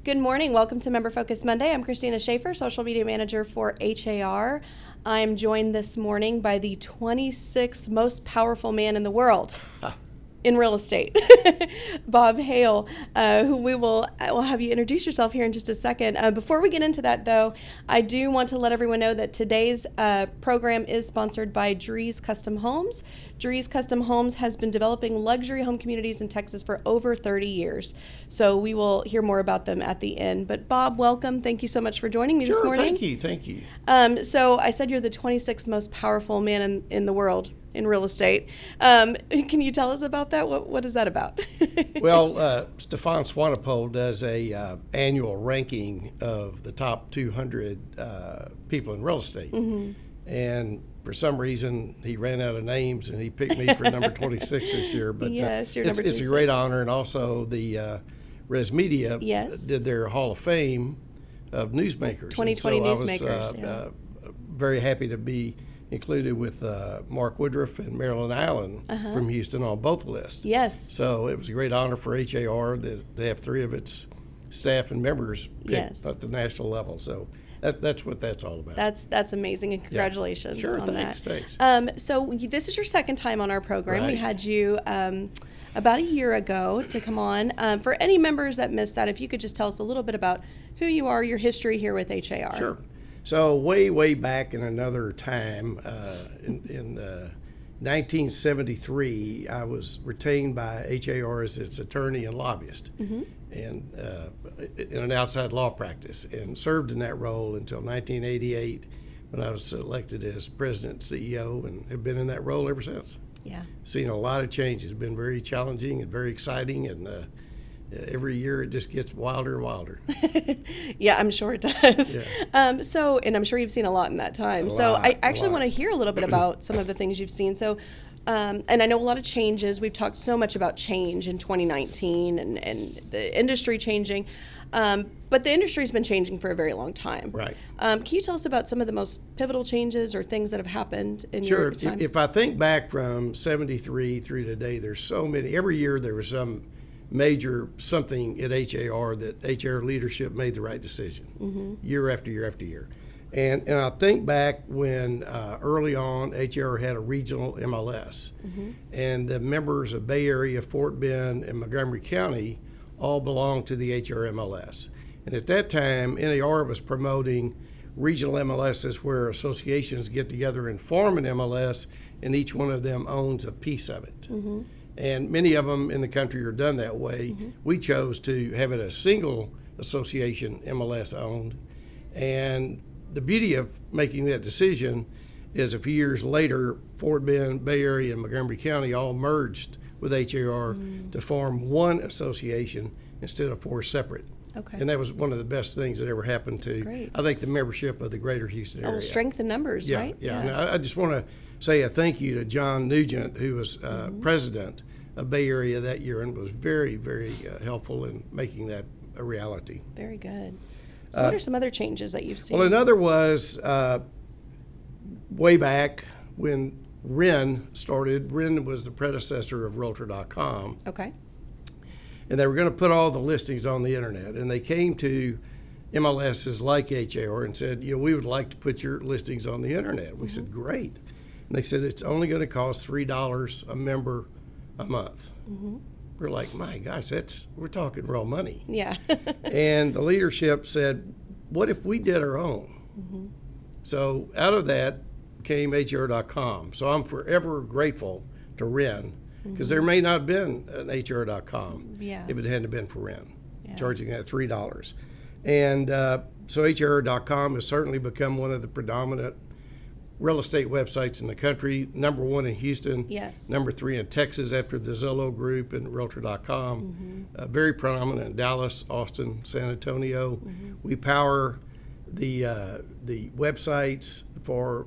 Good morning. Welcome to Member Focus Monday. I'm Christina Schaefer, Social Media Manager for HAR. I'm joined this morning by the 26th most powerful man in the world in real estate, Bob Hale, who I will have you introduce yourself here in just a second. Before we get into that, though, I do want to let everyone know that today's program is sponsored by Drees Custom Homes. Drees Custom Homes has been developing luxury home communities in Texas for over 30 years. So we will hear more about them at the end. But Bob, welcome. Thank you so much for joining me this morning. Thank you. So I said you're the 26th most powerful man in the world in real estate. Can you tell us about that? What is that about? Well, Stefan Swanepoel does a annual ranking of the top 200 people in real estate. Mm-hmm. And for some reason, he ran out of names, and he picked me for number 26 this year. But yes, you're number 26. It's a great honor, and also the Res Media did their Hall of Fame of newsmakers. 2020 newsmakers. I was very happy to be included with Mark Woodruff and Marilyn Allen from Houston on both lists. Yes. So it was a great honor for HAR that they have 3 of its staff and members picked at the national level. So that's what that's all about. That's amazing, and congratulations on that. Thanks. So this is your second time on our program. Right. We had you about a year ago to come on. For any members that missed that, if you could just tell us a little bit about who you are, your history here with HAR. Sure. So way back in another time, in 1973, I was retained by HAR as its attorney and lobbyist, and in an outside law practice, and served in that role until 1988, when I was elected as president and CEO, and have been in that role ever since. Yeah. Seen a lot of changes. Been very challenging and very exciting, and every year it just gets wilder and wilder. Yeah, I'm sure it does. Yeah. And I'm sure you've seen a lot in that time. I actually want to hear a little bit about some of the things you've seen. So, and I know a lot of changes. We've talked so much about change in 2019 and the industry changing. But the industry's been changing for a very long time. Right. Can you tell us about some of the most pivotal changes or things that have happened in your time? Sure. If I think back from 73 through today, there's so many. Every year there was some major something at HAR that HR leadership made the right decision year after year after year. And I think back when early on HR had a regional MLS, and the members of Bay Area, Fort Bend, and Montgomery County all belonged to the HR MLS. And at that time, NAR was promoting regional MLSs where associations get together and form an MLS, and each one of them owns a piece of it. And many of them in the country are done that way. We chose to have it a single association MLS owned. And the beauty of making that decision is a few years later, Fort Bend, Bay Area, and Montgomery County all merged with HAR to form one association instead of 4 separate. Okay. And that was one of the best things that ever happened to, I think, the membership of the greater Houston area. Strength in numbers, right? Yeah. And I just want to say a thank you to John Nugent, who was president of Bay Area that year and was very, very helpful in making that a reality. Very good. So what are some other changes that you've seen? Well, another was way back when REN started. REN was the predecessor of Realtor.com. Okay. And they were going to put all the listings on the internet. And they came to MLSs like HAR and said, we would like to put your listings on the internet. We said, great. And they said, it's only going to cost $3 a member a month. We're like, my gosh, we're talking real money. Yeah. And the leadership said, what if we did our own? So out of that came HR.com. So I'm forever grateful to REN, because there may not have been an HR.com if it hadn't been for REN, charging that $3. And so HR.com has certainly become one of the predominant real estate websites in the country, number 1 in Houston, number 3 in Texas after the Zillow Group and Realtor.com, very prominent in Dallas, Austin, San Antonio. We power the websites for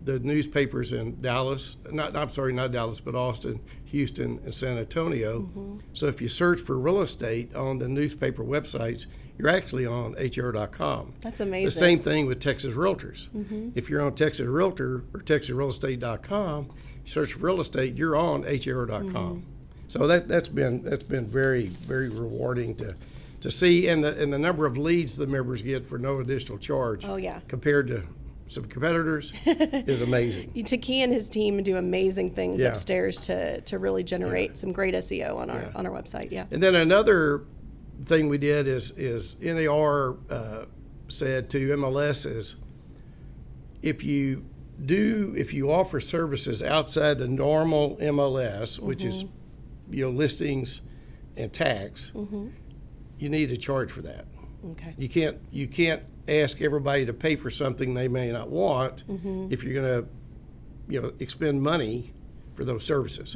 the newspapers in Dallas, not Dallas, but Austin, Houston, and San Antonio. So if you search for real estate on the newspaper websites, you're actually on HR.com. That's amazing. The same thing with Texas Realtors. If you're on Texas Realtor or TexasRealEstate.com, you search for real estate, you're on HR.com. So that's been very, very rewarding to to see, and the number of leads the members get for no additional charge. Oh, yeah. Compared to some competitors is amazing. Taki and his team do amazing things Yeah. upstairs to really generate some great SEO on our website. Yeah. And then another thing we did is NAR said to MLS is if you offer services outside the normal MLS, which is listings and tax, you need to charge for that. Okay. You can't ask everybody to pay for something they may not want if you're going to expend money for those services.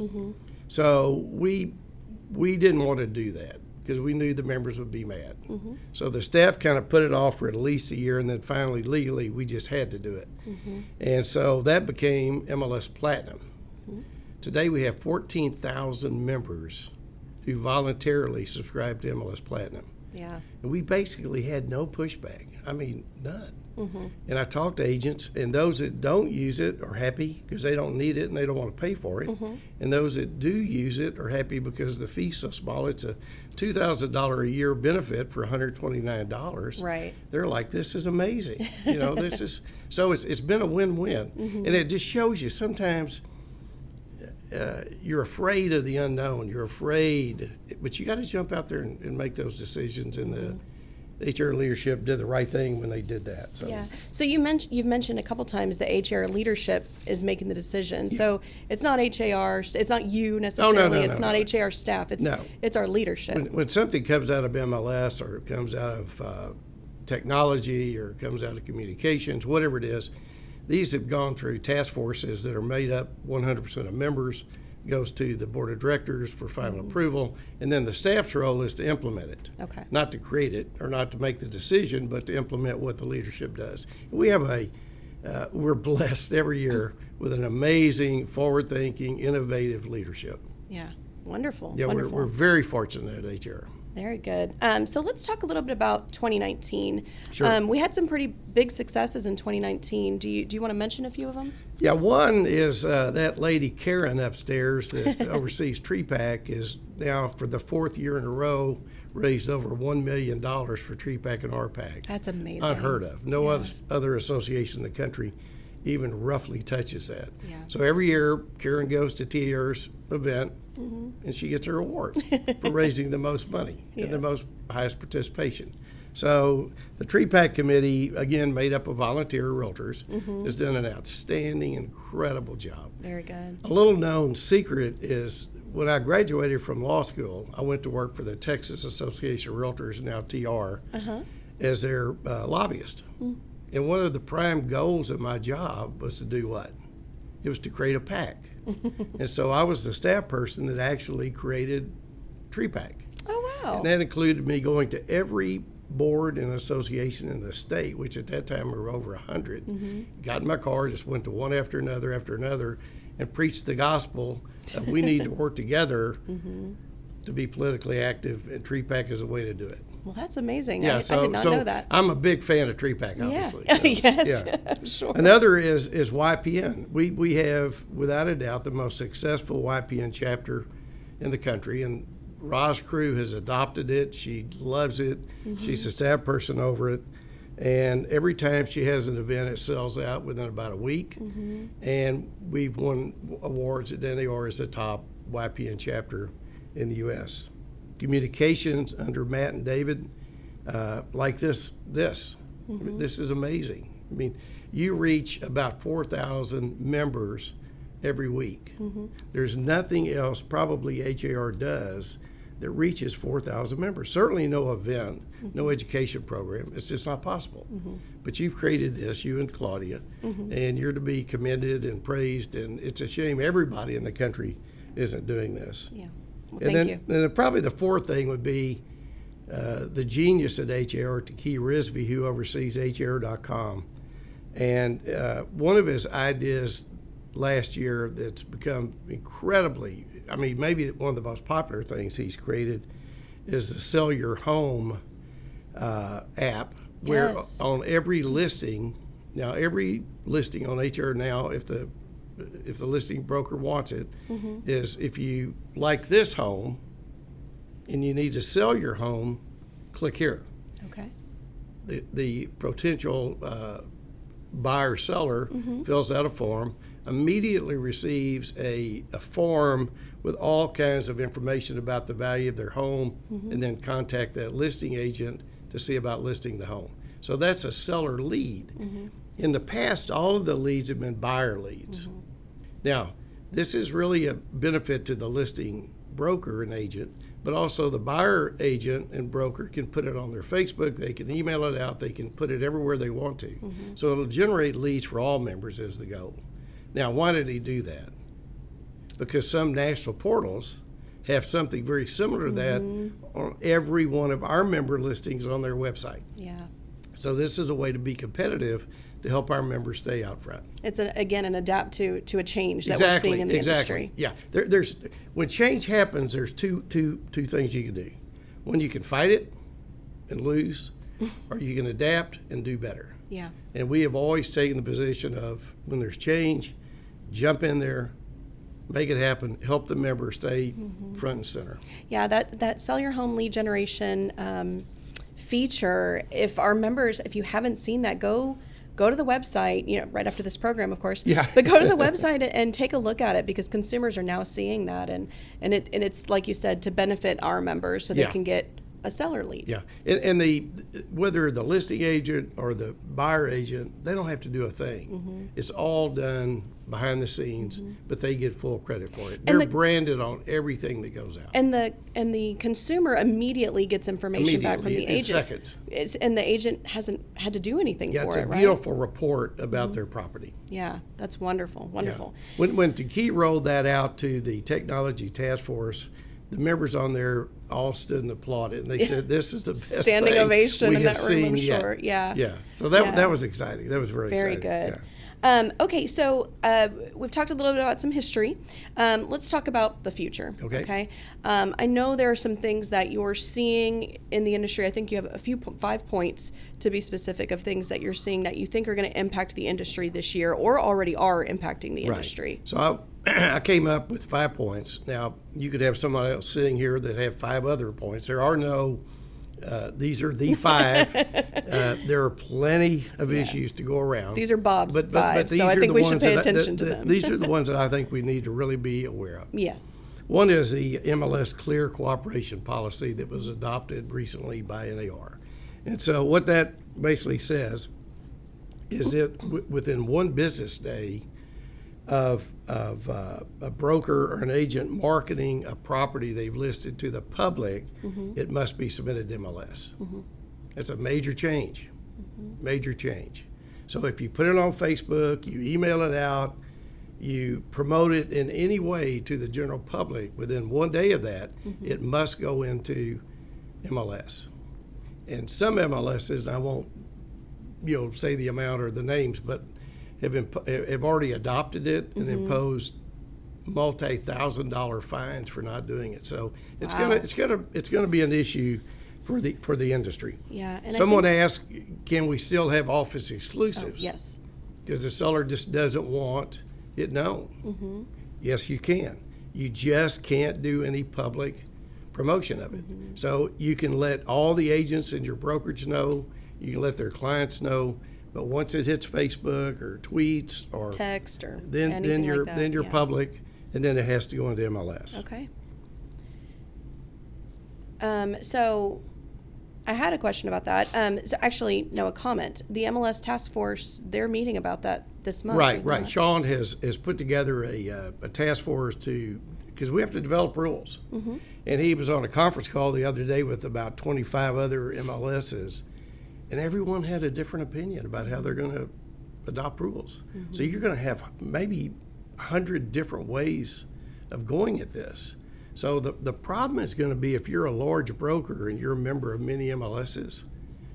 So we didn't want to do that because we knew the members would be mad. So the staff kind of put it off for at least a year, and then finally legally we just had to do it. And so that became MLS Platinum. Today we have 14,000 members who voluntarily subscribe to MLS Platinum. Yeah. And we basically had no pushback. I mean, none. And I talked to agents, and those that don't use it are happy because they don't need it and they don't want to pay for it. And those that do use it are happy because the fee's so small. It's a $2,000 a year benefit for $129. Right. They're like, this is amazing. This is so it's been a win-win. And it just shows you sometimes you're afraid of the unknown. You're afraid, but you got to jump out there and make those decisions. And the HR leadership did the right thing when they did that. So. Yeah. So you've mentioned a couple times the HR leadership is making the decision. So it's not HAR. It's not you necessarily. It's not HAR staff. It's our leadership. When something comes out of MLS or it comes out of technology or it comes out of communications, whatever it is, these have gone through task forces that are made up 100% of members, goes to the board of directors for final approval, and then the staff's role is to implement it. Okay. Not to create it or not to make the decision, but to implement what the leadership does. We have we're blessed every year with an amazing, forward-thinking, innovative leadership. Yeah. Wonderful. Yeah, Wonderful. we're very fortunate at HR. Very good. So let's talk a little bit about 2019. Sure. We had some pretty big successes in 2019. Do you want to mention a few of them? Yeah, one is that lady Karen upstairs that oversees TreePack is now for the fourth year in a row raised over $1 million for TreePack and RPAC. That's amazing. Unheard of. No other association in the country even roughly touches that. Yeah. So every year Karen goes to TR's event and she gets her award for raising the most money and the most highest participation. So the TreePack committee, again made up of volunteer realtors, has done an outstanding, incredible job. Very good. A little known secret is when I graduated from law school, I went to work for the Texas Association of Realtors, now TR, as their lobbyist. And one of the prime goals of my job was to do what? It was to create a PAC. And so I was the staff person that actually created TreePack. Oh, wow. And that included me going to every board and association in the state, which at that time were over 100. Got in my car, just went to one after another, and preached the gospel of we need to work together to be politically active, and TreePack is a way to do it. Well, that's amazing. Yeah, I did not know that. I'm a big fan of TreePack, obviously. Yeah. So, Yes, yeah. sure. Another is YPN. We have, without a doubt, the most successful YPN chapter in the country, and Roz Crew has adopted it. She loves it. She's a staff person over it. And every time she has an event, it sells out within about a week. And we've won awards at NAR as the top YPN chapter in the U.S. Communications under Matt and David, like this. I mean, this is amazing. I mean, you reach about 4,000 members every week. There's nothing else probably HAR does that reaches 4,000 members. Certainly no event, no education program. It's just not possible. But you've created this, you and Claudia, and you're to be commended and praised, and it's a shame everybody in the country isn't doing this. Yeah. Well, And thank you. then probably the fourth thing would be the genius at HAR, Taki Rizvi, who oversees HR.com. And one of his ideas last year that's become incredibly, I mean, maybe one of the most popular things he's created is the Sell Your Home app, where Yes. on every listing, now every listing on HR now, if the listing broker wants it, is if you like this home and you need to sell your home, click here. Okay. The potential buyer seller fills out a form, immediately receives a form with all kinds of information about the value of their home, and then contact that listing agent to see about listing the home. So that's a seller lead. In the past, all of the leads have been buyer leads. Now, this is really a benefit to the listing broker and agent, but also the buyer agent and broker can put it on their Facebook, they can email it out, they can put it everywhere they want to. So it'll generate leads for all members is the goal. Now, why did he do that? Because some national portals have something very similar to that on every one of our member listings on their website. Yeah. So this is a way to be competitive to help our members stay out front. It's again an adapt to a change that we're seeing in the industry. Yeah, there's when change happens, there's two things you can do. One, you can fight it and lose, or you can adapt and do better. Yeah. And we have always taken the position of when there's change, jump in there, make it happen, help the member stay front and center. Yeah, that sell your home lead generation feature. If our members, if you haven't seen that, go to the website, right after this program, of course. Yeah. But go to the website and take a look at it, because consumers are now seeing that, and it's like you said, to benefit our members so they can get a seller lead. Yeah, and whether the listing agent or the buyer agent, they don't have to do a thing. It's all done behind the scenes, but they get full credit for it. They're branded on everything that goes out. And the consumer immediately gets information back from the in agent. seconds. And the agent hasn't had to do anything for it, right? It's a beautiful report about their property. Yeah, that's wonderful. Wonderful. Yeah. When Taki rolled that out to the technology task force, the members on there all stood and applauded, and they said, "This is the best standing thing ovation we in have that room, seen I'm yet." sure. Yeah. Yeah. So that was exciting. That was very Very exciting. good. Yeah. Okay, so we've talked a little bit about some history. Let's talk about the future. Okay. I know there are some things that you're seeing in the industry. I think you have 5 points to be specific of things that you're seeing that you think are going to impact the industry this year, or already are impacting the industry. So I came up with 5 points. Now, you could have somebody else sitting here that have 5 other points. There are no, these are the 5. There are plenty of issues to go around. These are Bob's 5, these so I are think the we should ones pay that attention to them. These are the ones that I think we need to really be aware of. Yeah. One is the MLS Clear Cooperation Policy that was adopted recently by HAR. And so what that basically says is that within one business day of a broker or an agent marketing a property they've listed to the public, it must be submitted to MLS. It's a major change, major change. So if you put it on Facebook, you email it out, you promote it in any way to the general public, within one day of that, it must go into MLS. And some MLSs, and I won't say the amount or the names, but have already adopted it and imposed multi-$1,000 fines for not doing it. So it's gonna be an issue for the industry. Yeah. And someone asked, can we still have office exclusives? Oh, yes. Because the seller just doesn't want it known. Yes, you can. You just can't do any public promotion of it. So you can let all the agents in your brokerage know, you can let their clients know, but once it hits Facebook or tweets or text or then you're like that, you're public, and then it has to go into MLS. Okay. So I had a question about that. So actually, no, a comment. The MLS task force, they're meeting about that this month. Right. Sean has put together a task force because we have to develop rules. And he was on a conference call the other day with about 25 other MLSs, and everyone had a different opinion about how they're going to adopt rules. So you're going to have maybe 100 different ways of going at this. So the problem is going to be, if you're a large broker and you're a member of many MLSs,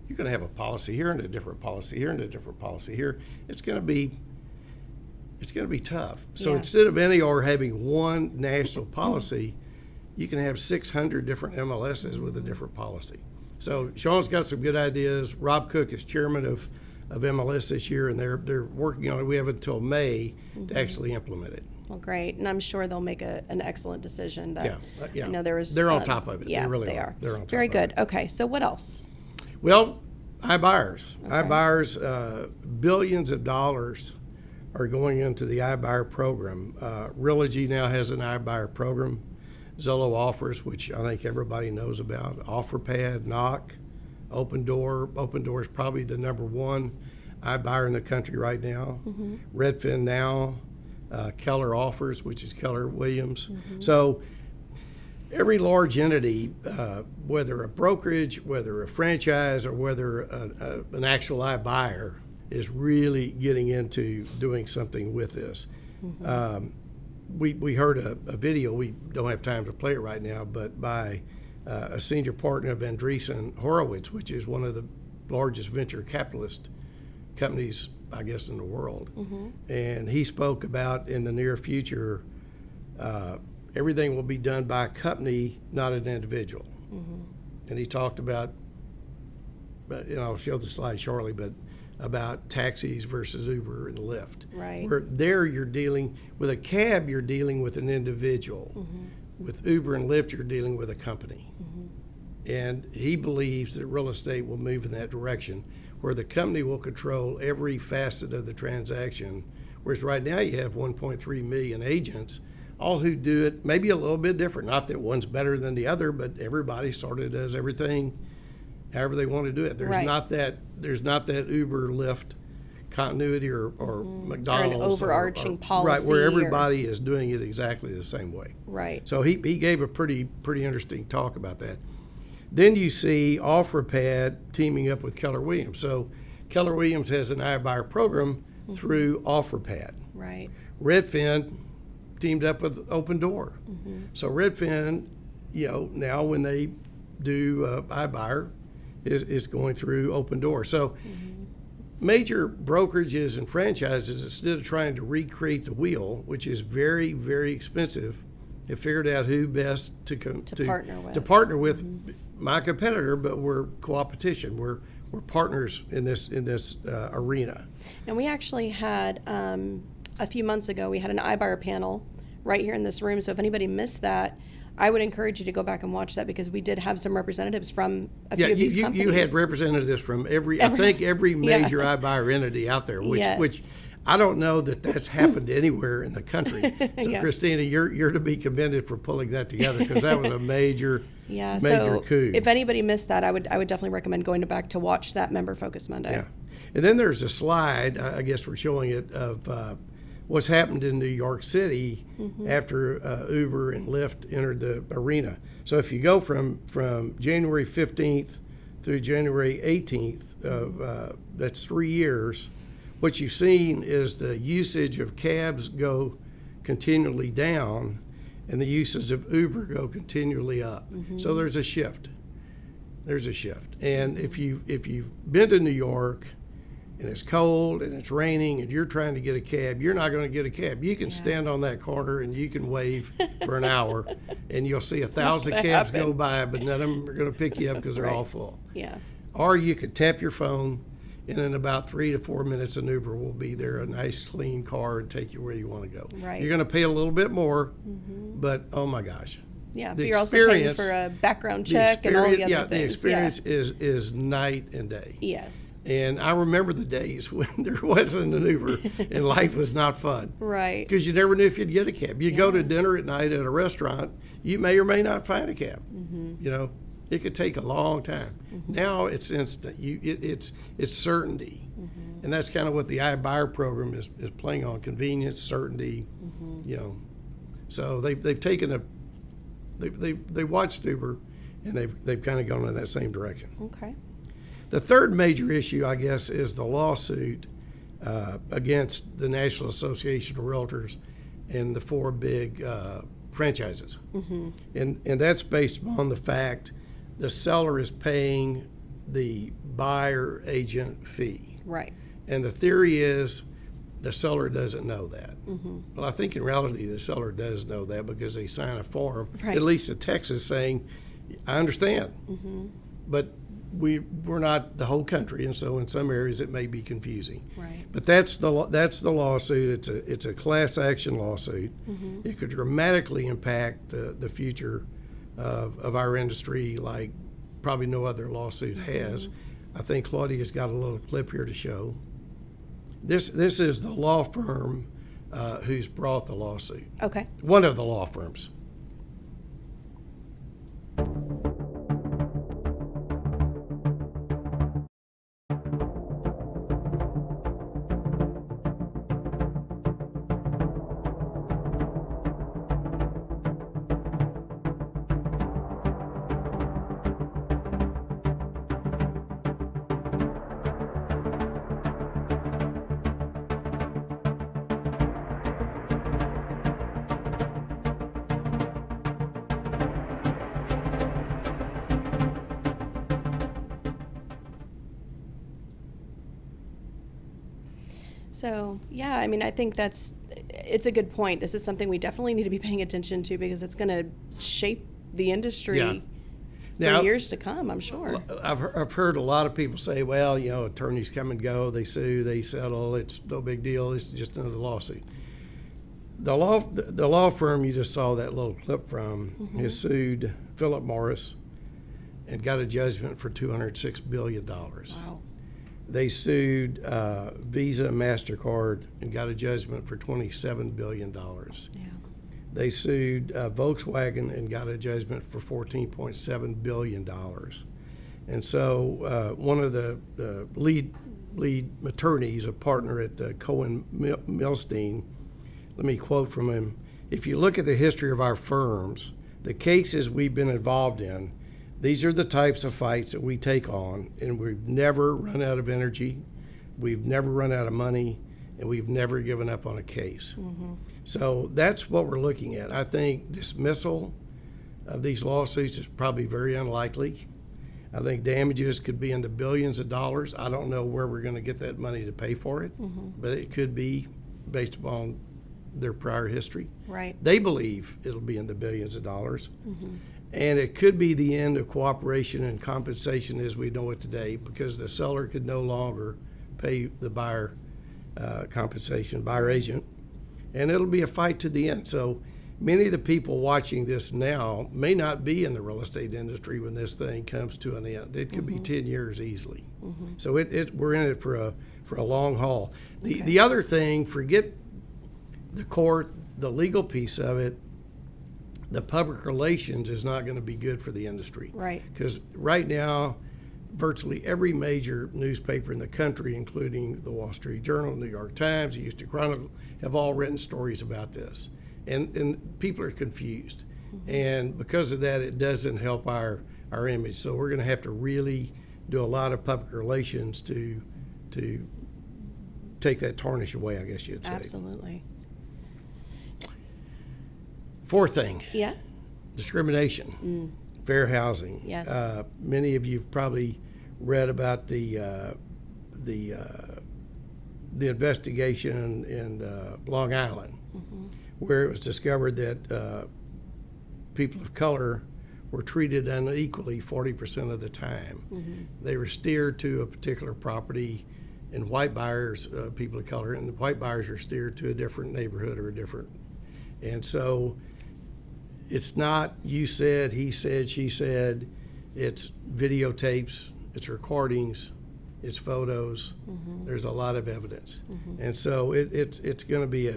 you're going to have a policy here and a different policy here and a different policy here. It's going to be tough. So instead of NAR having one national policy, you can have 600 different MLSs with a different policy. So Sean's got some good ideas. Rob Cook is chairman of MLS this year, and they're working on it. We have until May to actually implement it. Well, great, and I'm sure they'll make an excellent decision. That, Yeah. I know there was. They're on top of it. Yeah, they really they are. They're on top Very of good. it. Okay, so what else? Well, iBuyers. Okay. iBuyers, billions of dollars are going into the iBuyer program. Realogy now has an iBuyer program. Zillow Offers, which I think everybody knows about. OfferPad, Knock, Open Door. Open Door is probably the number one iBuyer in the country right now. Redfin Now, Keller Offers, which is Keller Williams. So every large entity, whether a brokerage, whether a franchise, or whether an actual iBuyer, is really getting into doing something with this. We heard a video, we don't have time to play it right now, but by a senior partner of Andreessen Horowitz, which is one of the largest venture capitalist companies, I guess, in the world. And he spoke about in the near future, everything will be done by a company, not an individual. And he talked about, I'll show the slide shortly, but about taxis versus Uber and Lyft. Right. Where there you're dealing with a cab, you're dealing with an individual. With Uber and Lyft, you're dealing with a company. And he believes that real estate will move in that direction, where the company will control every facet of the transaction. Whereas right now you have 1.3 million agents, all who do it maybe a little bit different. Not that one's better than the other, but everybody sort of does everything however they want to do it. There's Right. not that Uber, Lyft continuity or McDonald's. Or an overarching policy. Right, where everybody is doing it exactly the same way. Right. So he gave a pretty interesting talk about that. Then you see OfferPad teaming up with Keller Williams. So Keller Williams has an iBuyer program through OfferPad. Right. Redfin teamed up with Open Door. So Redfin, now when they do iBuyer, is going through Open Door. So major brokerages and franchises, instead of trying to recreate the wheel, which is very, very expensive, have figured out who best to partner with. To partner with my competitor, but we're co-opetition. We're partners in this arena. And we actually had a few months ago, we had an iBuyer panel right here in this room. So if anybody missed that, I would encourage you to go back and watch that, because we did have some representatives from a few of these companies. You had representatives from every major iBuyer entity out there, which I don't know that that's happened anywhere in the country. So Christina, you're to be commended for pulling that together, because that was a major coup. If anybody missed that, I would definitely recommend going back to watch that Member Focus Monday. Yeah. And then there's a slide, I guess we're showing it, of what's happened in New York City after Uber and Lyft entered the arena. So if you go from January 15th through January 18th, that's 3 years, what you've seen is the usage of cabs go continually down and the usage of Uber go continually up. So there's a shift. And if you've been to New York and it's cold and it's raining and you're trying to get a cab, you're not going to get a cab. You can stand on that corner and you can wave for an hour and you'll see 1,000 cabs go by, but none of them are going to pick you up because they're all full. Yeah. Or you could tap your phone, and in about 3 to 4 minutes, an Uber will be there, a nice, clean car, and take you where you want to go. Right. You're going to pay a little bit more, but oh my gosh. Yeah, The but you're also paying for a background check and all the other things. The experience is night and day. Yes. And I remember the days when there wasn't an Uber and life was not fun. Right. Because you never knew if you'd get a cab. You go to dinner at night at a restaurant, you may or may not find a cab. It could take a long time. Now it's instant. It's certainty. And that's kind of what the iBuyer program is playing on: convenience, certainty. So they've taken they watched Uber, and they've kind of gone in that same direction. Okay. The third major issue, I guess, is the lawsuit against the National Association of Realtors and the 4 big franchises. And that's based on the fact the seller is paying the buyer agent fee. Right. And the theory is the seller doesn't know that. Well, I think in reality the seller does know that, because they sign a form, at least in Texas, saying, I understand. but we're not the whole country, and so in some areas it may be confusing. Right. But that's the lawsuit. It's a class action lawsuit. It could dramatically impact the future of our industry like probably no other lawsuit has. I think Claudia's got a little clip here to show. This is the law firm who's brought the lawsuit. Okay. One of the law firms. So, yeah, I mean, I think it's a good point. This is something we definitely need to be paying attention to because it's going to shape the industry for years to come, I'm sure. I've heard a lot of people say, well, attorneys come and go, they sue, they settle, it's no big deal, it's just another lawsuit. The law firm you just saw that little clip from has sued Philip Morris and got a judgment for $206 billion. Wow. They sued Visa and MasterCard and got a judgment for $27 billion. Yeah. They sued Volkswagen and got a judgment for $14.7 billion. And so one of the lead attorneys, a partner at Cohen Milstein, let me quote from him. If you look at the history of our firms, the cases we've been involved in, these are the types of fights that we take on, and we've never run out of energy, we've never run out of money, and we've never given up on a case. So that's what we're looking at. I think dismissal of these lawsuits is probably very unlikely. I think damages could be in the billions of dollars. I don't know where we're going to get that money to pay for it, but it could be based upon their prior history. Right. They believe it'll be in the billions of dollars. And it could be the end of cooperation and compensation as we know it today, because the seller could no longer pay the buyer compensation, buyer agent, and it'll be a fight to the end. So many of the people watching this now may not be in the real estate industry when this thing comes to an end. It could be 10 years easily. So we're in it for a long haul. The other thing, forget the court, the legal piece of it. The public relations is not going to be good for the industry. Right. Because right now, virtually every major newspaper in the country, including the Wall Street Journal, New York Times, the Houston Chronicle, have all written stories about this. And people are confused. And because of that, it doesn't help our image. So we're going to have to really do a lot of public relations to take that tarnish away, I guess you'd say. Absolutely. Fourth thing. Yeah. Discrimination. Fair housing. Yes. Many of you have probably read about the investigation in Long Island, where it was discovered that people of color were treated unequally 40% of the time. They were steered to a particular property, and white buyers, people of color, and the white buyers were steered to a different neighborhood or a different. And so it's not you said, he said, she said. It's videotapes, it's recordings, it's photos. There's a lot of evidence, and so it's going to be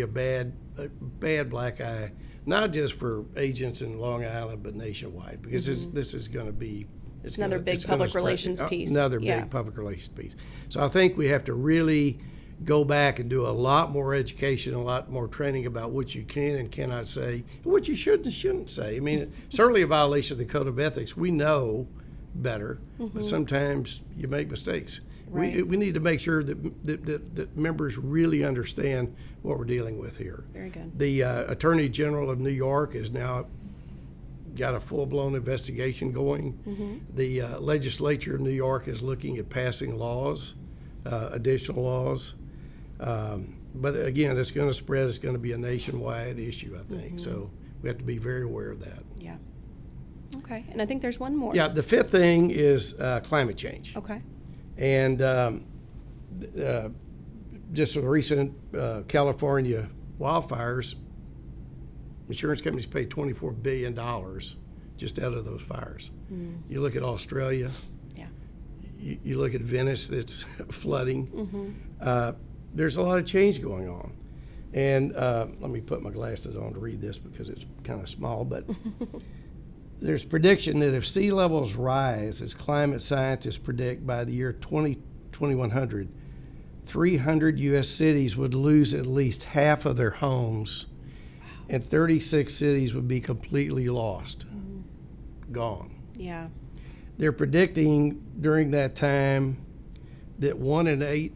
a bad black eye, not just for agents in Long Island, but nationwide, because this is going to be. It's another big public relations piece. Another big public relations piece. So I think we have to really go back and do a lot more education, a lot more training about what you can and cannot say, and what you should and shouldn't say. I mean, certainly a violation of the Code of Ethics. We know better, but sometimes you make mistakes. Right. We need to make sure that members really understand what we're dealing with here. Very good. The Attorney General of New York has now got a full-blown investigation going. The legislature of New York is looking at passing laws, additional laws. But again, it's going to spread. It's going to be a nationwide issue, I think. So we have to be very aware of that. Yeah. Okay, and I think there's one more. Yeah, the fifth thing is climate change. Okay. And just a recent California wildfires, insurance companies paid $24 billion just out of those fires. You look at Australia, Yeah. you look at Venice that's flooding. There's a lot of change going on. And let me put my glasses on to read this because it's kind of small, but there's prediction that if sea levels rise, as climate scientists predict, by the year 2100, 300 U.S. cities would lose at least half of their homes, and 36 cities would be completely lost, gone. Yeah. They're predicting during that time that 1 in 8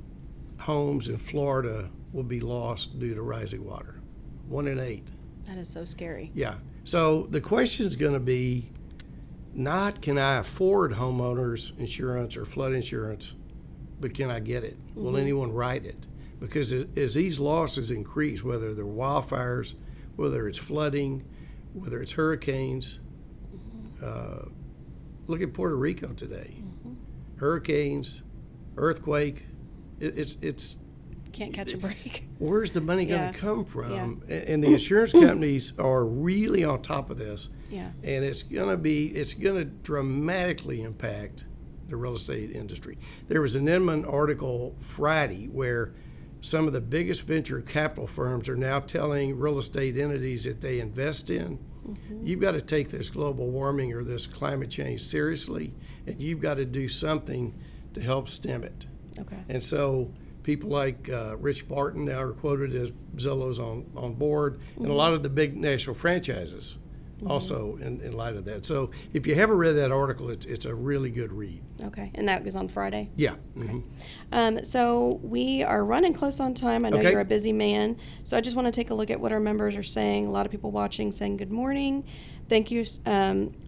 homes in Florida will be lost due to rising water. 1 in 8. That is so scary. Yeah. So the question is going to be not can I afford homeowners insurance or flood insurance, but can I get it? Will anyone write it? Because as these losses increase, whether they're wildfires, whether it's flooding, whether it's hurricanes, look at Puerto Rico today. Hurricanes, earthquake, it's Can't catch a break. where's the money going Yeah. to come from? And the insurance companies are really on top of this. Yeah. And it's going to dramatically impact the real estate industry. There was an Inman article Friday where some of the biggest venture capital firms are now telling real estate entities that they invest in, you've got to take this global warming or this climate change seriously, and you've got to do something to help stem it. Okay. And so people like Rich Barton now are quoted as Zillow's on board, and a lot of the big national franchises also in light of that. So if you haven't read that article, it's a really good read. Okay. And that was on Friday. Yeah. So we are running close on time. I know Okay. you're a busy man. So I just want to take a look at what our members are saying. A lot of people watching saying good morning. Thank you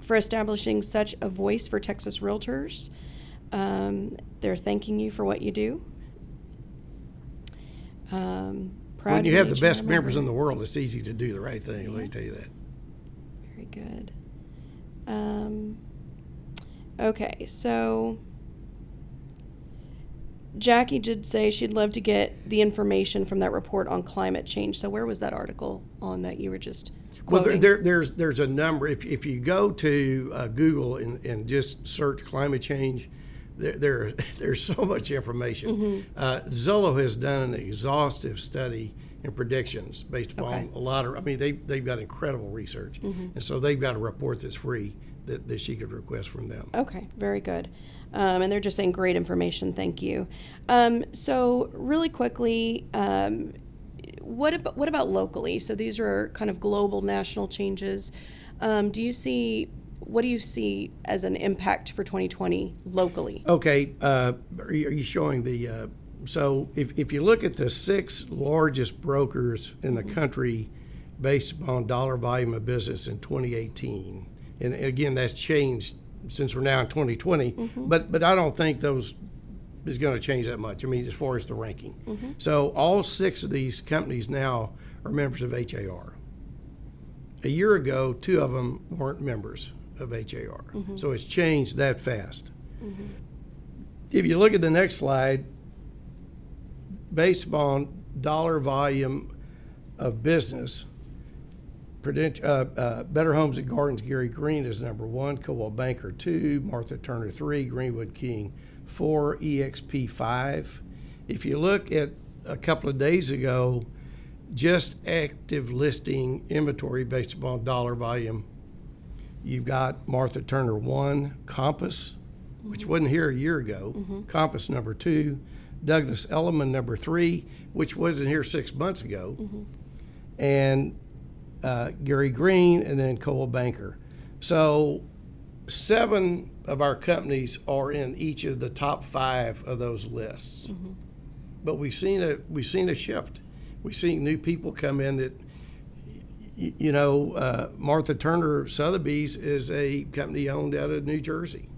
for establishing such a voice for Texas realtors. They're thanking you for what you do. Proud When to you have be the a best member. members in the world, it's easy to do the right thing. Let me tell you that. Very good. Okay, so Jackie did say she'd love to get the information from that report on climate change. So where was that article on that you were just Well, quoting? there's a number. If you go to Google and just search climate change, there's so much information. Zillow has done an exhaustive study and predictions based upon a lot of. I mean, they've got incredible research, and so they've got a report that's free that she could request from them. Okay, very good. And they're just saying great information. Thank you. So really quickly, what about locally? So these are kind of global national changes. What do you see as an impact for 2020 locally? Okay, are you showing the? So if you look at the 6 largest brokers in the country based upon dollar volume of business in 2018, and again that's changed since we're now in 2020, but I don't think those is going to change that much. I mean, as far as the ranking. So all 6 of these companies now are members of HAR. A year ago, 2 of them weren't members of HAR. So it's changed that fast. If you look at the next slide, based upon dollar volume of business, Better Homes and Gardens, Gary Green is number 1, Coldwell Banker 2, Martha Turner 3, Greenwood King 4, EXP 5. If you look at a couple of days ago, just active listing inventory based upon dollar volume, you've got Martha Turner 1, Compass, which wasn't here a year ago, Compass number 2, Douglas Elliman number 3, which wasn't here 6 months ago, and Gary Green, and then Coldwell Banker. So 7 of our companies are in each of the top 5 of those lists. But we've seen a shift. We've seen new people come in that, Martha Turner Sotheby's is a company owned out of New Jersey.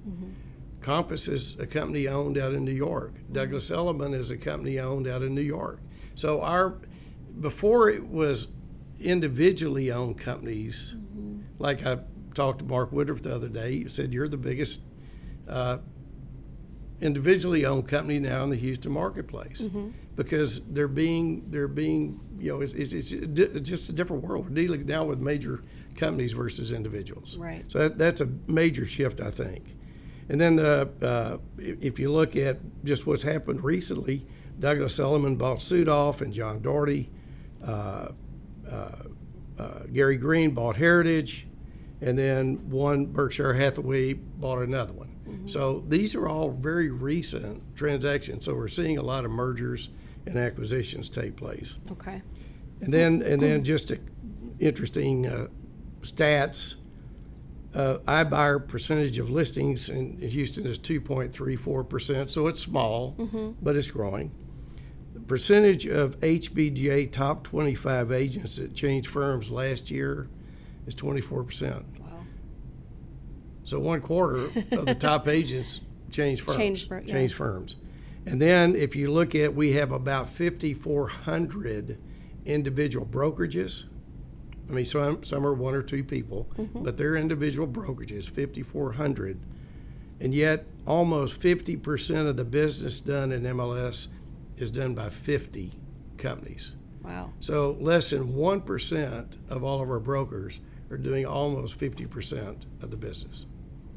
Compass is a company owned out of New York. Douglas Elliman is a company owned out of New York. So before it was individually owned companies, like I talked to Mark Woodruff the other day. He said, you're the biggest individually owned company now in the Houston marketplace, because they're being it's just a different world. We're dealing now with major companies versus individuals. Right. So that's a major shift, I think. And then if you look at just what's happened recently, Douglas Elliman bought Sudoff and John Doherty. Gary Green bought Heritage, and then Berkshire Hathaway bought another one. So these are all very recent transactions. So we're seeing a lot of mergers and acquisitions take place. Okay. And then just interesting stats. iBuyer percentage of listings in Houston is 2.34%, so it's small, but it's growing. The percentage of HBGA top 25 agents that changed firms last year is 24%. Wow. So 1/4 of the top agents changed firms. Changed firms. And then if you look at, we have about 5,400 individual brokerages. I mean, some are one or two people, but they're individual brokerages, 5,400. And yet almost 50% of the business done in MLS is done by 50 companies. Wow. So less than 1% of all of our brokers are doing almost 50% of the business.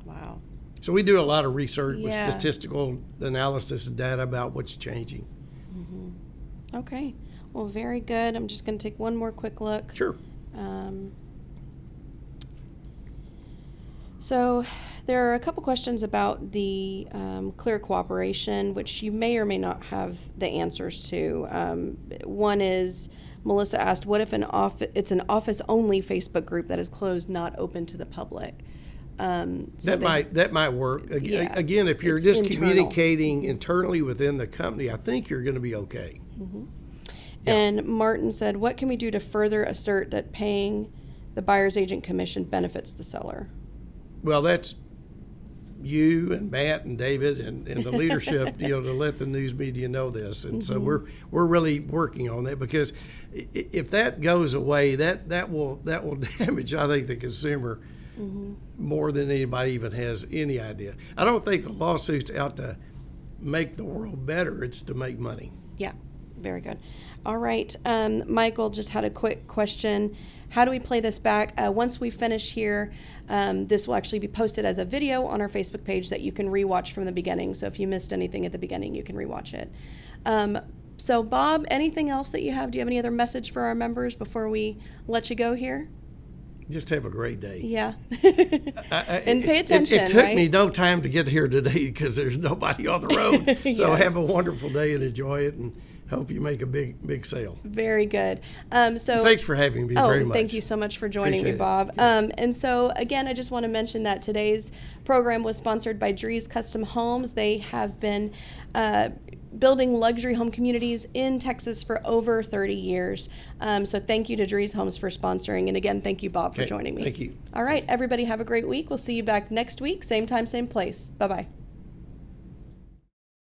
Wow. So we do a lot of research with Yeah. statistical analysis and data about what's changing. Okay. Well, very good. I'm just going to take one more quick look. Sure. So there are a couple questions about the clear cooperation, which you may or may not have the answers to. One is, Melissa asked, what if it's an office-only Facebook group that is closed, not open to the public? That might work. Yeah, Again, if you're it's just internal. communicating internally within the company, I think you're going to be okay. Yeah. And Martin said, what can we do to further assert that paying the buyer's agent commission benefits the seller? Well, that's you and Matt and David and the leadership, to let the news media know this. And so we're really working on that, because if that goes away, that will damage, I think, the consumer more than anybody even has any idea. I don't think the lawsuit's out to make the world better. It's to make money. Yeah, very good. All right. Michael just had a quick question. How do we play this back? Once we finish here, this will actually be posted as a video on our Facebook page that you can rewatch from the beginning. So if you missed anything at the beginning, you can rewatch it. So Bob, anything else that you have? Do you have any other message for our members before we let you go here? Just have a great day. Yeah. And pay attention. It took right? me no time to get here today because there's nobody on the road. So Yes. have a wonderful day and enjoy it, and hope you make a big sale. Very good. So Thanks for having me very much. Thank you so much for joining me, Appreciate it. Bob. Yeah. And so, again, I just want to mention that today's program was sponsored by Drees Custom Homes. They have been building luxury home communities in Texas for over 30 years. So thank you to Drees Homes for sponsoring. And again, thank you, Bob, for Okay. joining me. Thank you. All right, everybody have a great week. We'll see you back next week. Same time, same place. Bye-bye.